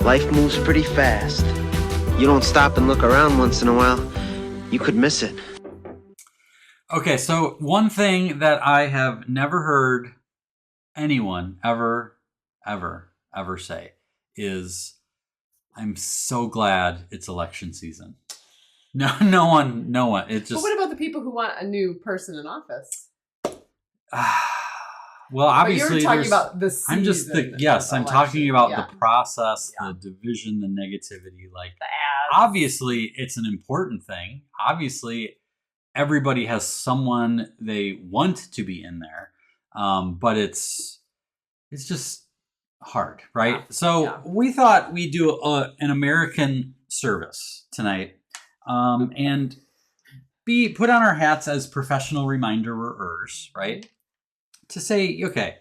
Life moves pretty fast. You don't stop and look around once in a while, you could miss it. Okay, so one thing that I have never heard anyone ever say is, I'm so glad it's election season. No one. It just. But what about the people who want a new person in office? Well, obviously, but you're talking about the season. I'm talking about the process, the division, the negativity. Like, obviously, it's an important thing. Obviously, everybody has someone they want to be in there, but it's just hard, right? Yeah. So we thought we'd do an American service tonight, and put on our hats as professional reminderers, right? To say, okay,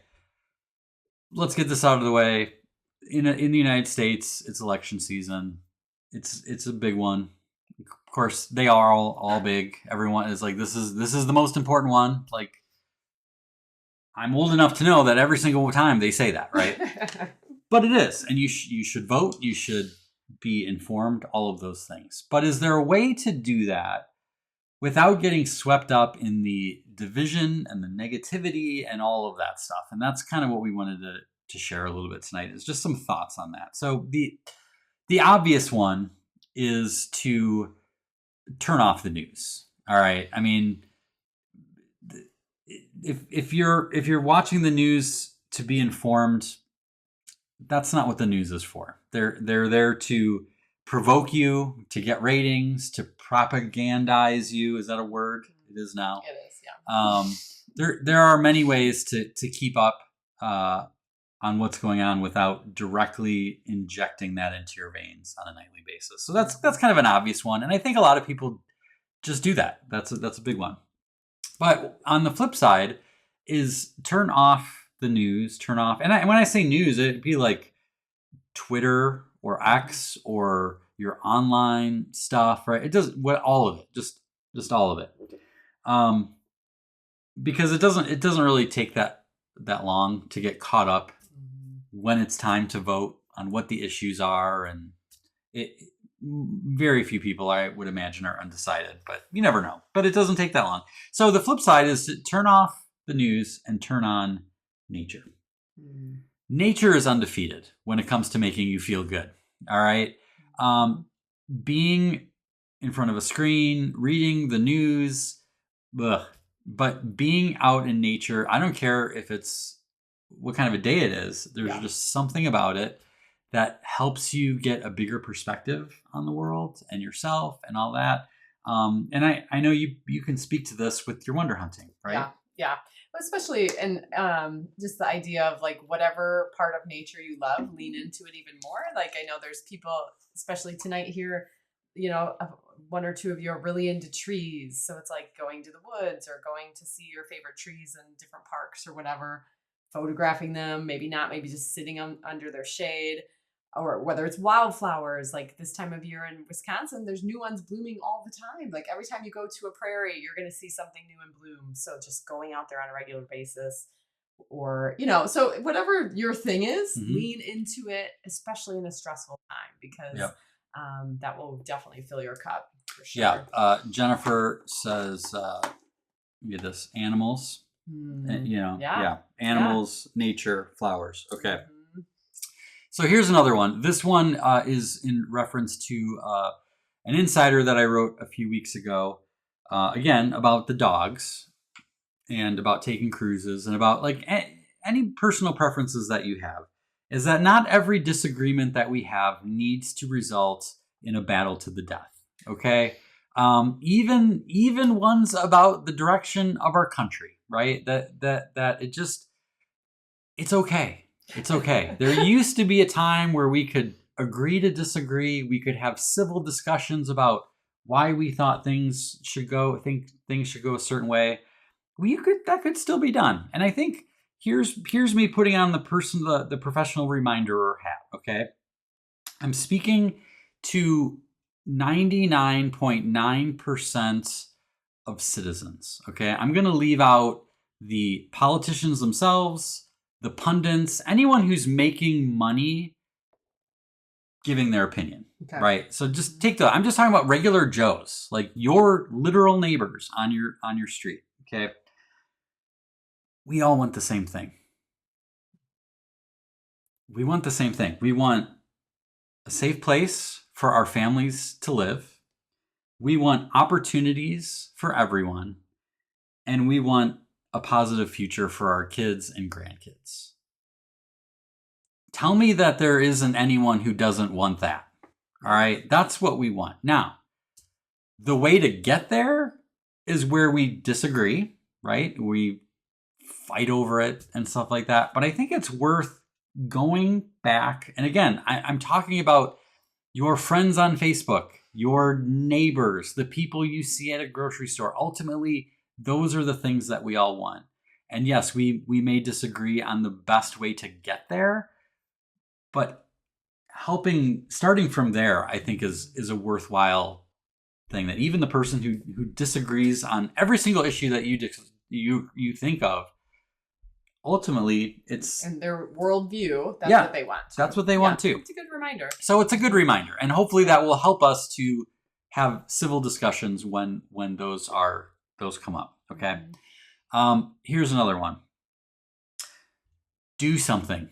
let's get this out of the way. In the United States, it's election season. It's a big one. Of course, they are all big. Everyone is like, this is the most important one. Like, I'm old enough to know that every single time they say that, right? But it is, and you should vote. You should be informed. All of those things. But is there a way to do that without getting swept up in the division and the negativity and all of that stuff? And that's kind of what we wanted to share a little bit tonight, is just some thoughts on that. So the obvious one is to turn off the news. All right. I mean, if you're watching the news to be informed, that's not what the news is for. They're there to provoke you, to get ratings, to propagandize you. Is that a word? It is now. It is, yeah. There are many ways to keep up on what's going on without directly injecting that into your veins on a nightly basis. So that's kind of an obvious one, and I think a lot of people just do that. That's a big one. But on the flip side is turn off the news. Turn off, and when I say news, it'd be like Twitter or X or your online stuff, right? It does all of it, just all of it, because it doesn't really take that long to get caught up when it's time to vote on what the issues are, and very few people, I would imagine, are undecided, but you never know. But it doesn't take that long. So the flip side is to turn off the news and turn on nature. Nature is undefeated when it comes to making you feel good. All right. Being in front of a screen, reading the news, but being out in nature, I don't care if it's what kind of a day it is. There's just something about it that helps you get a bigger perspective on the world and yourself and all that. And I know you can speak to this with your wonder hunting, right? Yeah. Especially in just the idea of like whatever part of nature you love, lean into it even more. Like I know there's people, especially tonight here, you know, one or two of you are really into trees. So it's like going to the woods or going to see your favorite trees in different parks or whatever, photographing them, maybe not, maybe just sitting under their shade. Or whether it's wildflowers, like this time of year in Wisconsin, there's new ones blooming all the time. Like every time you go to a prairie, you're going to see something new in bloom. So just going out there on a regular basis, or, you know, so whatever your thing is, lean into it, especially in a stressful time, because that will definitely fill your cup for sure. Yeah. Jennifer says, get this, animals, animals, nature, flowers. Okay. So here's another one. This one is in reference to an insider that I wrote a few weeks ago, again, about the dogs and about taking cruises and about like any personal preferences that you have, is that not every disagreement that we have needs to result in a battle to the death. Okay. Even ones about the direction of our country, right? That it's okay. It's okay. There used to be a time where we could agree to disagree. We could have civil discussions about why we thought things should go a certain way. That could still be done. And I think here's me putting on the professional reminderer hat. Okay. I'm speaking to 99.9% of citizens. Okay. I'm going to leave out the politicians themselves, the pundits, anyone who's making money giving their opinion, Okay. right? So just I'm just talking about regular Joes, like your literal neighbors on your street, okay? We all want the same thing. We want the same thing. We want a safe place for our families to live. We want opportunities for everyone. And we want a positive future for our kids and grandkids. Tell me that there isn't anyone who doesn't want that. All right? That's what we want. Now, the way to get there is where we disagree, right? We fight over it and stuff like that. But I think it's worth going back. And again, I'm talking about your friends on Facebook, your neighbors, the people you see at a grocery store. Ultimately, those are the things that we all want. And yes, we may disagree on the best way to get there, but starting from there, I think is a worthwhile thing, that even the person who disagrees on every single issue that you think of, ultimately it's and their worldview. That's what they want. That's what they want too. It's a good reminder. So it's a good reminder, and hopefully that will help us to have civil discussions when those come up. Okay. Here's another one. Do something.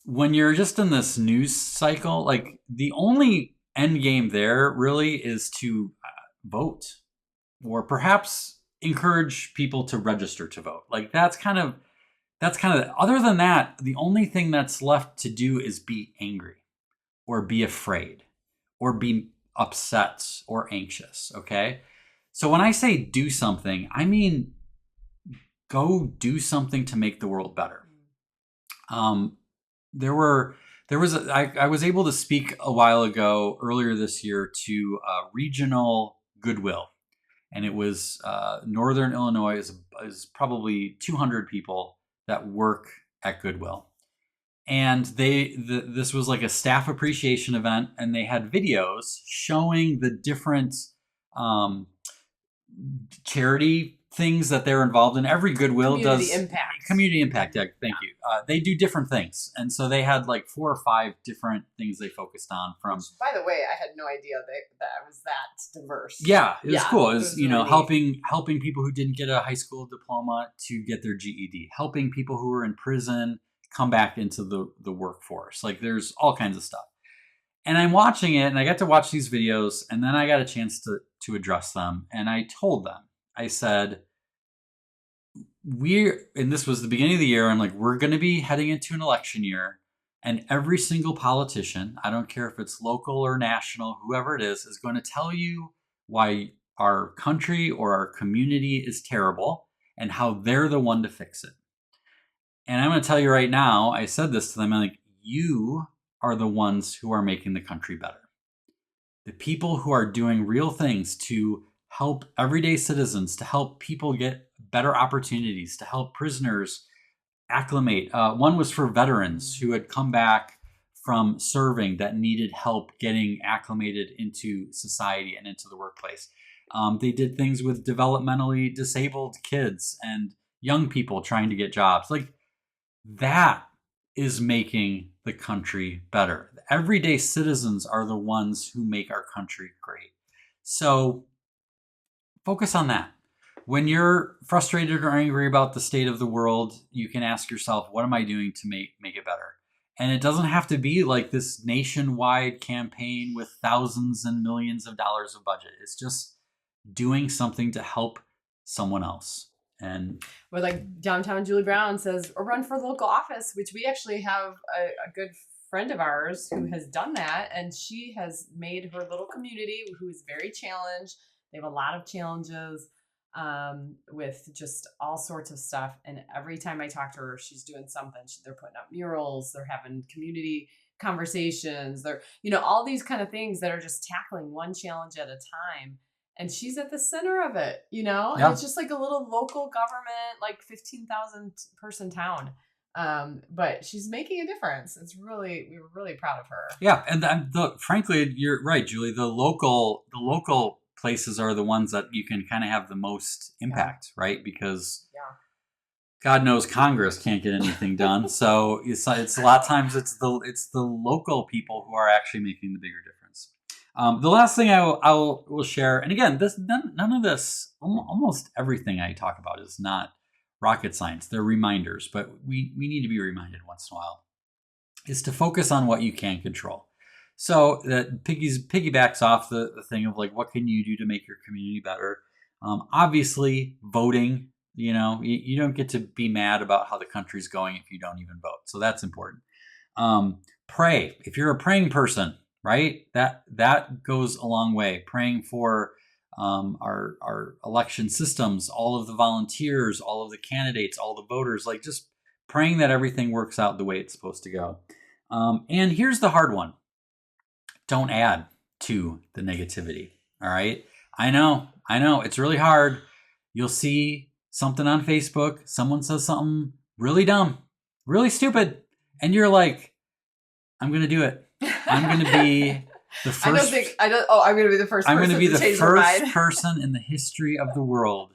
When you're just in this news cycle, like the only end game there really is to vote, or perhaps encourage people to register to vote. Like that's kind of other than that, the only thing that's left to do is be angry or be afraid or be upset or anxious. Okay. So when I say do something, I mean go do something to make the world better. I was able to speak a while ago, earlier this year, to regional Goodwill. And it was Northern Illinois is probably 200 people that work at Goodwill. And this was like a staff appreciation event, and they had videos showing the different charity things that they're involved in. Every Goodwill does community impact. Yeah, thank you. They do different things, and so they had like 4 or 5 different things they focused on. Which, by the way, I had no idea that was that diverse. Yeah, it was cool. It was really helping people who didn't get a high school diploma to get their GED, helping people who were in prison come back into the workforce. Like there's all kinds of stuff. And I'm watching it, and I got to watch these videos, and then I got a chance to address them, and I told them. I said, and this was the beginning of the year, I'm like, we're going to be heading into an election year, and every single politician, I don't care if it's local or national, whoever it is going to tell you why our country or our community is terrible and how they're the one to fix it. And I'm going to tell you right now, I said this to them, I'm like, you are the ones who are making the country better. The people who are doing real things to help everyday citizens, to help people get better opportunities, to help prisoners acclimate. One was for veterans who had come back from serving that needed help getting acclimated into society and into the workplace. They did things with developmentally disabled kids and young people trying to get jobs. Like that is making the country better. The everyday citizens are the ones who make our country great. So focus on that. When you're frustrated or angry about the state of the world, you can ask yourself, what am I doing to make it better? And it doesn't have to be like this nationwide campaign with thousands and millions of dollars of budget. It's just doing something to help someone else. And or like downtown Julie Brown says, or run for local office, which we actually have a good friend of ours who has done that. And she has made her little community who is very challenged. They have a lot of challenges with just all sorts of stuff. And every time I talk to her, she's doing something. They're putting up murals. They're having community conversations. They're, all these kind of things that are just tackling one challenge at a time. And she's at the center of it, And it's just like a little local government, like 15,000 person town. But she's making a difference. We were really proud of her. Yeah. And frankly, you're right, Julie, the local places are the ones that you can kind of have the most impact, right? Because God knows Congress can't get anything done. So it's a lot of times it's the local people who are actually making the bigger difference. The last thing I will share, and again, none of this, almost everything I talk about is not rocket science. They're reminders, but we need to be reminded once in a while, is to focus on what you can control. So that piggybacks off the thing of like, what can you do to make your community better? Obviously, voting. You don't get to be mad about how the country's going if you don't even vote. So that's important. Pray. If you're a praying person, right? That goes a long way. Praying for our election systems, all of the volunteers, all of the candidates, all the voters, like just praying that everything works out the way it's supposed to go. And here's the hard one. Don't add to the negativity. All right. I know. It's really hard. You'll see something on Facebook. Someone says something really dumb, really stupid. And you're like, I'm going to do it. I'm going to be the first. I'm going to be the first person. I'm going to be the change first person in the history of the world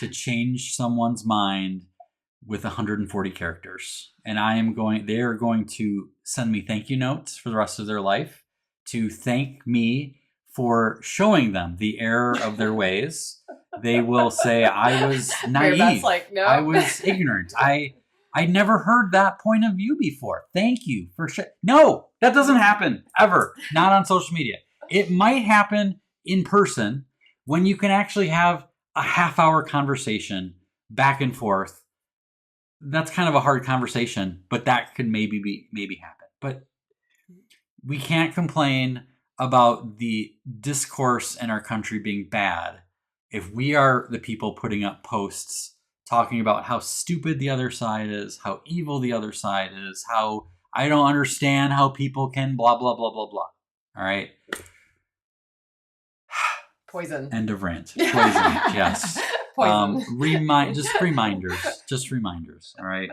to change someone's mind with 140 characters. And they are going to send me thank you notes for the rest of their life to thank me for showing them the error of their ways. They will say, I was naive. Like, no. I was ignorant. I never heard that point of view before. Thank you for No, that doesn't happen ever. Not on social media. It might happen in person when you can actually have a half-hour conversation back and forth. That's kind of a hard conversation, but that could maybe happen. But we can't complain about the discourse in our country being bad if we are the people putting up posts talking about how stupid the other side is, how evil the other side is, how I don't understand how people can blah, blah, blah, blah, blah. All right. Poison. End of rant. Poison. Yes. Poison. Just reminders. All right.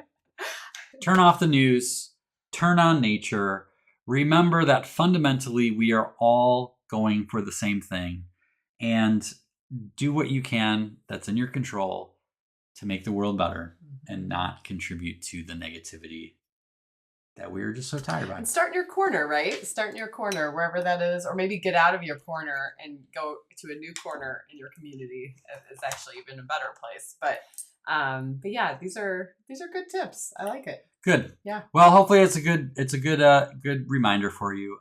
Turn off the news. Turn on nature. Remember that fundamentally we are all going for the same thing, and do what you can that's in your control to make the world better and not contribute to the negativity that we were just so tired about. And start in your corner, right? Start in your corner, wherever that is, or maybe get out of your corner and go to a new corner in your community. It's actually even a better place. But yeah, these are good tips. I like it. Good. Yeah. Well, hopefully it's a good reminder for you.